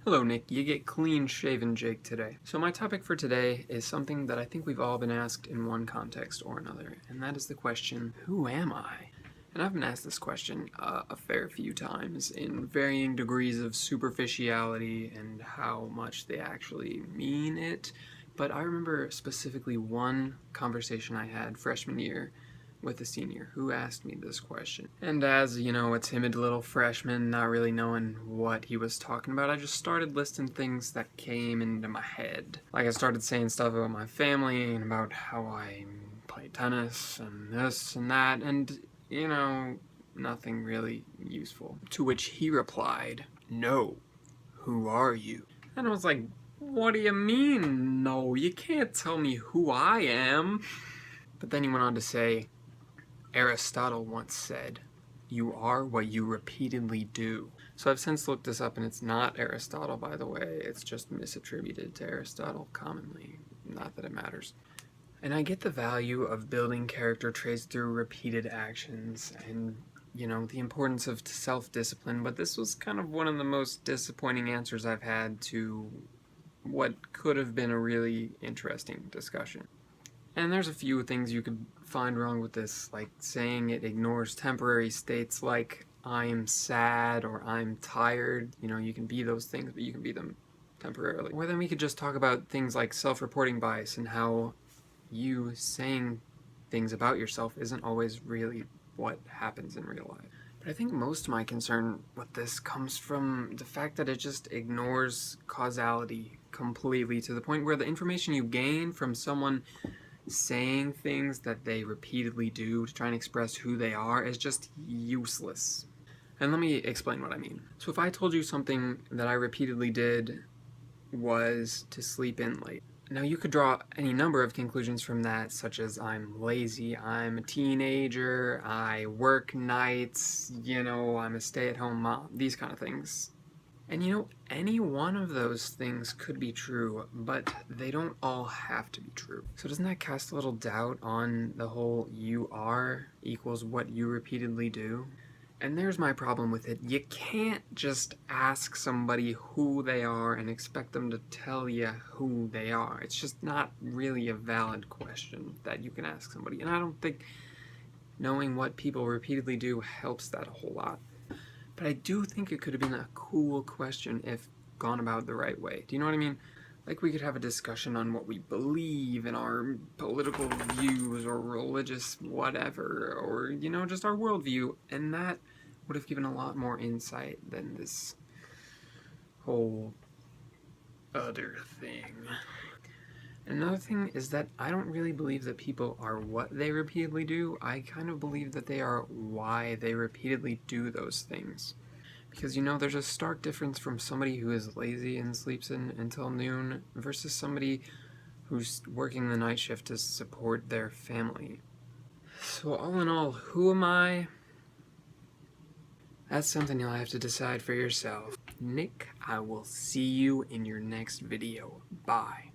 Hello Nick, you get clean shaven Jake today. So my topic for today is something that I think we've all been asked in one context or another, and that is the question, who am I? And I've been asked this question a fair few times in varying degrees of superficiality and how much they actually mean it. But I remember specifically one conversation I had freshman year with a senior who asked me this question. And as, you know, a timid little freshman, not really knowing what he was talking about, I just started listing things that came into my head. Like I started saying stuff about my family and about how I play tennis and this and that, and, you know, nothing really useful. To which he replied, "No, who are you?" And I was like, what do you mean, no? You can't tell me who I am. But then he went on to say, Aristotle once said, "You are what you repeatedly do." So I've since looked this up, and it's not Aristotle, by the way. It's just misattributed to Aristotle commonly. Not that it matters. And I get the value of building character traits through repeated actions and, you know, the importance of self-discipline, but this was kind of one of the most disappointing answers I've had to what could have been a really interesting discussion. And there's a few things you could find wrong with this, like saying it ignores temporary states like I'm sad or I'm tired. You know, you can be those things, but you can be them temporarily. Or then we could just talk about things like self-reporting bias and how you saying things about yourself isn't always really what happens in real life. But I think most of my concern with this comes from the fact that it just ignores causality completely, to the point where the information you gain from someone saying things that they repeatedly do to try and express who they are is just useless. And let me explain what I mean. So if I told you something that I repeatedly did was to sleep in late, now you could draw any number of conclusions from that, such as I'm lazy, I'm a teenager, I work nights, you know, I'm a stay-at-home mom, these kind of things. And you know, any one of those things could be true, but they don't all have to be true. So doesn't that cast a little doubt on the whole you are equals what you repeatedly do? And there's my problem with it. You can't just ask somebody who they are and expect them to tell you who they are. It's just not really a valid question that you can ask somebody. And I don't think knowing what people repeatedly do helps that a whole lot. But I do think it could have been a cool question if gone about the right way. Do you know what I mean? Like we could have a discussion on what we believe in our political views or religious whatever, or, you know, just our worldview, and that would have given a lot more insight than this whole other thing. Another thing is that I don't really believe that people are what they repeatedly do. I kind of believe that they are why they repeatedly do those things. Because, you know, there's a stark difference from somebody who is lazy and sleeps in until noon versus somebody who's working the night shift to support their family. So all in all, who am I? That's something you'll have to decide for yourself. Nick, I will see you in your next video. Bye.